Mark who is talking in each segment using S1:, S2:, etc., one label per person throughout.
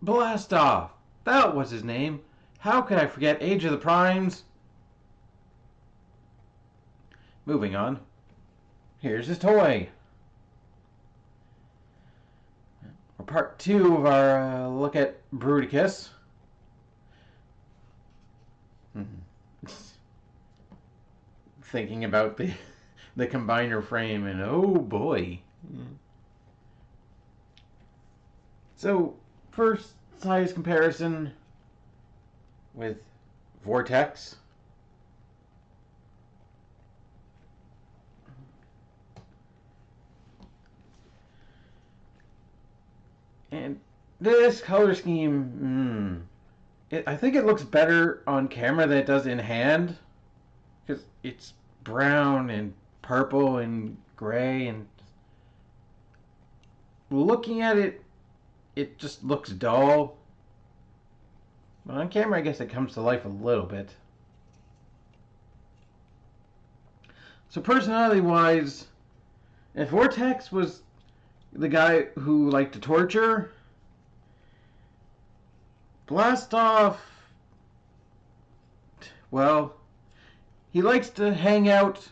S1: Blastoff! That was his name. How could I forget Age of the Primes? Moving on. Here's his toy. For part 2 of our look at Bruticus. Thinking about the combiner frame, and oh boy. So, first size comparison with Vortex. And this color scheme, I think it looks better on camera than it does in hand. Because it's brown and purple and gray, and looking at it, it just looks dull. But on camera, I guess it comes to life a little bit. So personality-wise, if Vortex was the guy who liked to torture, Blastoff, well, he likes to hang out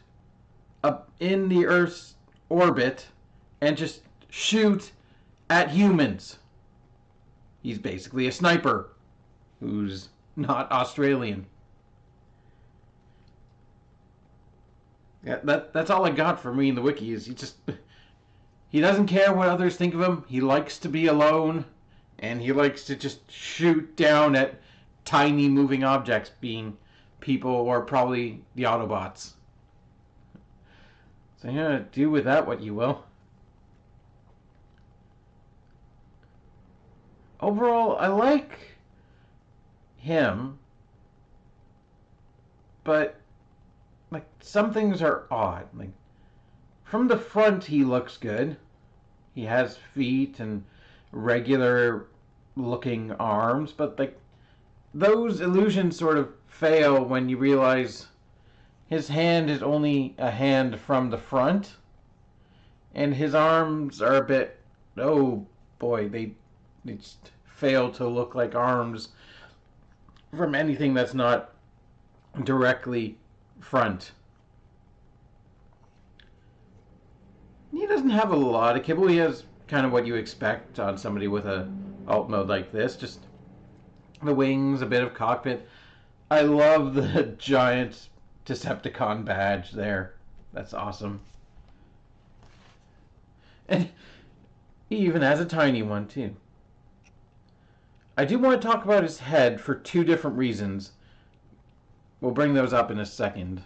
S1: up in the Earth's orbit and just shoot at humans. He's basically a sniper who's not Australian. Yeah, that's all I got for me in the wiki. Is he doesn't care what others think of him. He likes to be alone, and he likes to just shoot down at tiny moving objects, being people or probably the Autobots. So yeah, do with that what you will. Overall, I like him, but like some things are odd. Like from the front, he looks good. He has feet and regular looking arms, but like those illusions sort of fail when you realize his hand is only a hand from the front, and his arms are a bit, oh boy, they just fail to look like arms from anything that's not directly front. He doesn't have a lot of kibble. He has kind of what you expect on somebody with a alt mode like this. Just the wings, a bit of cockpit. I love the giant Decepticon badge there. That's awesome. And he even has a tiny one too. I do want to talk about his head for two different reasons. We'll bring those up in a second.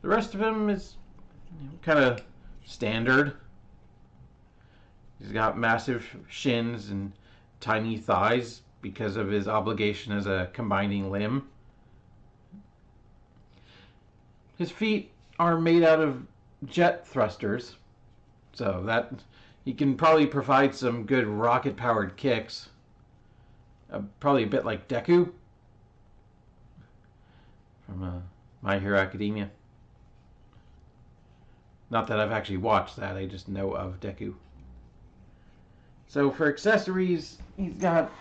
S1: The rest of him is kind of standard. He's got massive shins and tiny thighs because of his obligation as a combining limb. His feet are made out of jet thrusters, so that he can probably provide some good rocket-powered kicks. Probably a bit like Deku from My Hero Academia. Not that I've actually watched that, I just know of Deku. So for accessories, he's got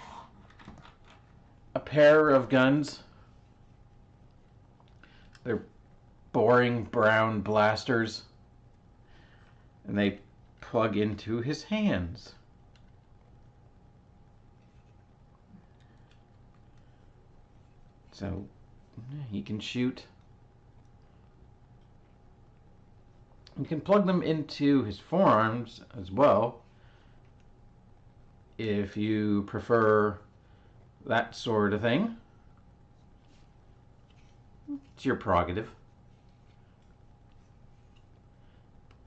S1: a pair of guns. They're boring brown blasters, and they plug into his hands. So he can shoot. You can plug them into his forearms as well, if you prefer that sort of thing. It's your prerogative.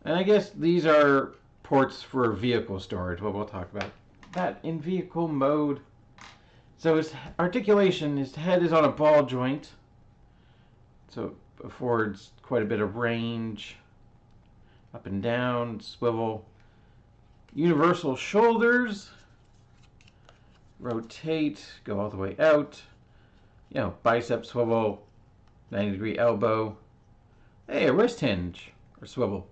S1: And I guess these are ports for vehicle storage. Well, we'll talk about that in vehicle mode. So his articulation, his head is on a ball joint, so it affords quite a bit of range. Up and down, swivel. Universal shoulders. Rotate, go all the way out. You know, bicep swivel, 90-degree elbow. Hey, a wrist hinge or swivel.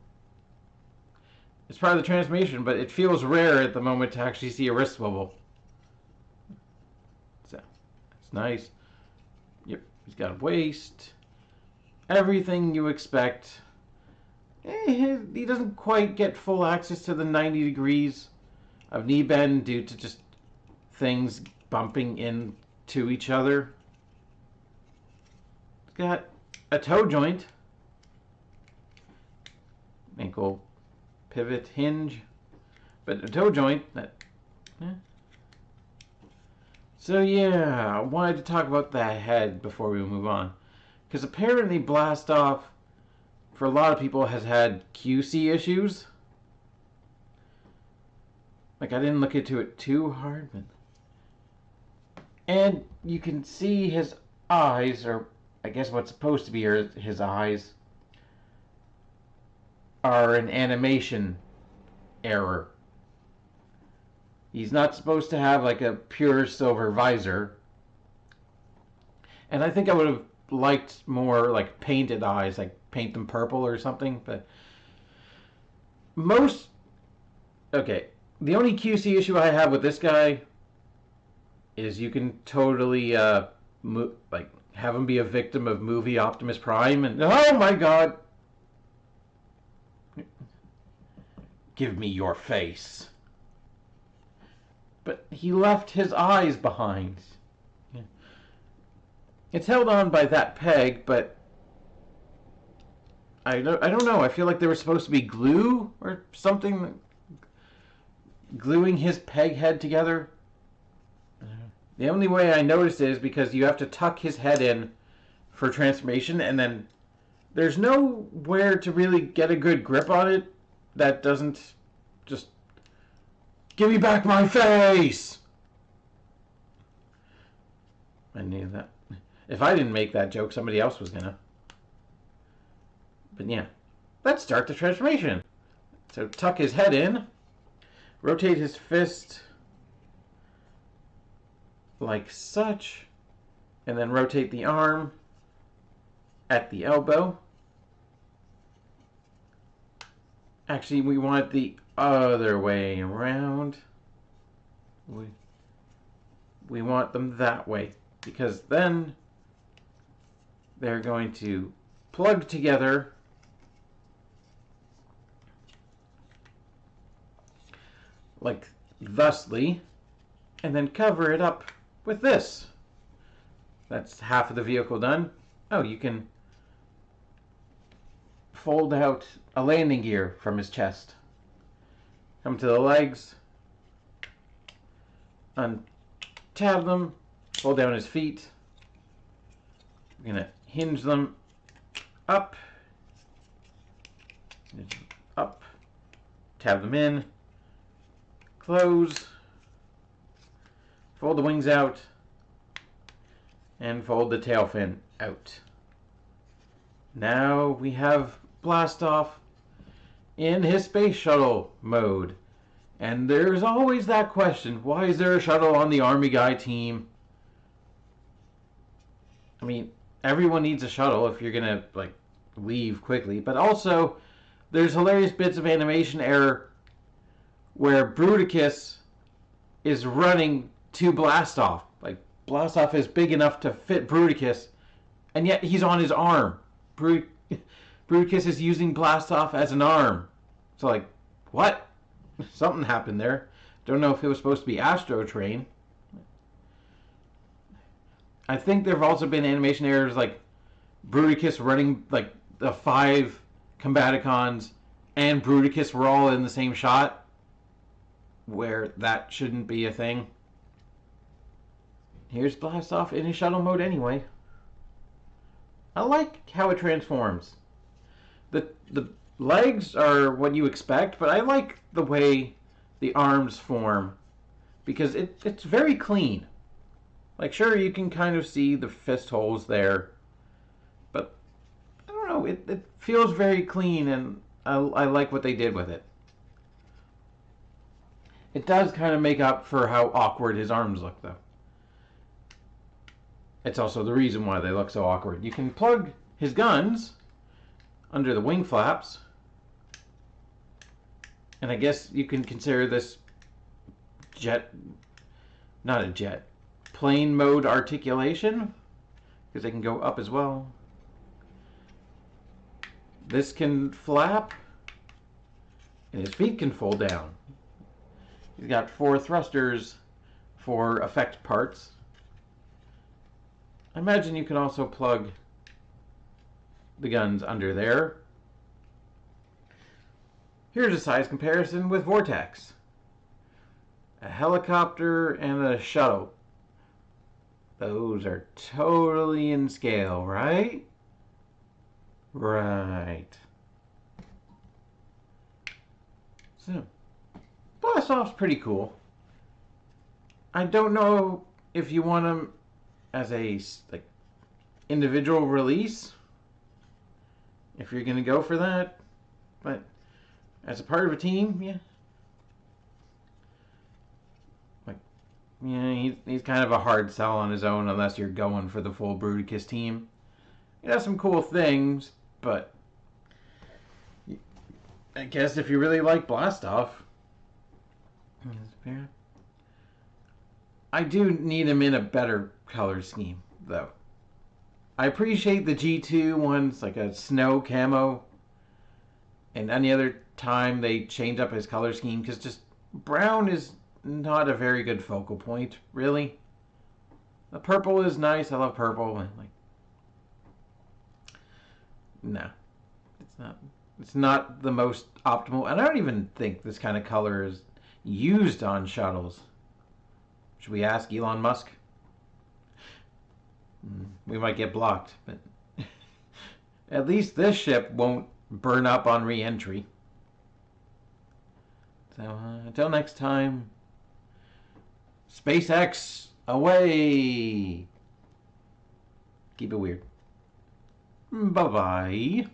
S1: It's part of the transformation, but it feels rare at the moment to actually see a wrist swivel. Looks nice. Yep, he's got a waist. Everything you expect. He doesn't quite get full access to the 90 degrees of knee bend due to just things bumping into each other. He's got a toe joint. Ankle pivot hinge. But a toe joint that... So yeah, I wanted to talk about the head before we move on. Because apparently Blastoff, for a lot of people, has had QC issues. Like, I didn't look into it too hard. But... And you can see his eyes, or I guess what's supposed to be his eyes, are an animation error. He's not supposed to have like a pure silver visor. And I think I would have liked more like painted eyes, like paint them purple or something. But okay, the only QC issue I have with this guy is you can totally like have him be a victim of movie Optimus Prime, and oh my god, give me your face. But he left his eyes behind. Yeah. It's held on by that peg, but I don't know. I feel like there was supposed to be glue or something gluing his peg head together. The only way I noticed it is because you have to tuck his head in for transformation, and then there's nowhere to really get a good grip on it that doesn't just... Give me back my face! I knew that. If I didn't make that joke, somebody else was gonna. But yeah. Let's start the transformation. So tuck his head in. Rotate his fist like such. And then rotate the arm at the elbow. Actually, we want the other way around. We want them that way, because then they're going to plug together like thusly, and then cover it up with this. That's half of the vehicle done. Oh, you can fold out a landing gear from his chest. Come to the legs, untab them, fold down his feet. We're going to hinge them up, tab them in, close, fold the wings out, and fold the tail fin out. Now we have Blastoff in his space shuttle mode. And there's always that question, why is there a shuttle on the Army Guy team? I mean, everyone needs a shuttle if you're gonna like leave quickly, but also there's hilarious bits of animation error where Bruticus is running to Blastoff. Like, Blastoff is big enough to fit Bruticus, and yet he's on his arm. Bruticus is using Blastoff as an arm. So, like, what? Something happened there. Don't know if it was supposed to be Astro Train. I think there have also been animation errors like Bruticus running, like, the 5 Combaticons and Bruticus were all in the same shot, where that shouldn't be a thing. Here's Blastoff in his shuttle mode anyway. I like how it transforms. The legs are what you expect, but I like the way the arms form because it's very clean. Like, sure, you can kind of see the fist holes there, but I don't know, it feels very clean, and I like what they did with it. It does kind of make up for how awkward his arms look, though. It's also the reason why they look so awkward. You can plug his guns under the wing flaps, and I guess you can consider this not a jet, plane mode articulation, because they can go up as well. This can flap, and his feet can fold down. He's got 4 thrusters for effect parts. I imagine you can also plug the guns under there. Here's a size comparison with Vortex. A helicopter and a shuttle. Those are totally in scale, right? Right. So, Blastoff's pretty cool. I don't know if you want him as a individual release, if you're gonna go for that, but as a part of a team, yeah. Yeah, he's kind of a hard sell on his own unless you're going for the full Bruticus team. He has some cool things, but I guess if you really like Blastoff, I do need him in a better color scheme, though. I appreciate the G2 ones, like a snow camo, and any other time they change up his color scheme, because just brown is not a very good focal point, really. The purple is nice. I love purple. And no, it's not. It's not the most optimal, and I don't even think this kind of color is used on shuttles. Should we ask Elon Musk? We might get blocked, but at least this ship won't burn up on re-entry. So until next time. SpaceX away. Keep it weird. Bye-bye.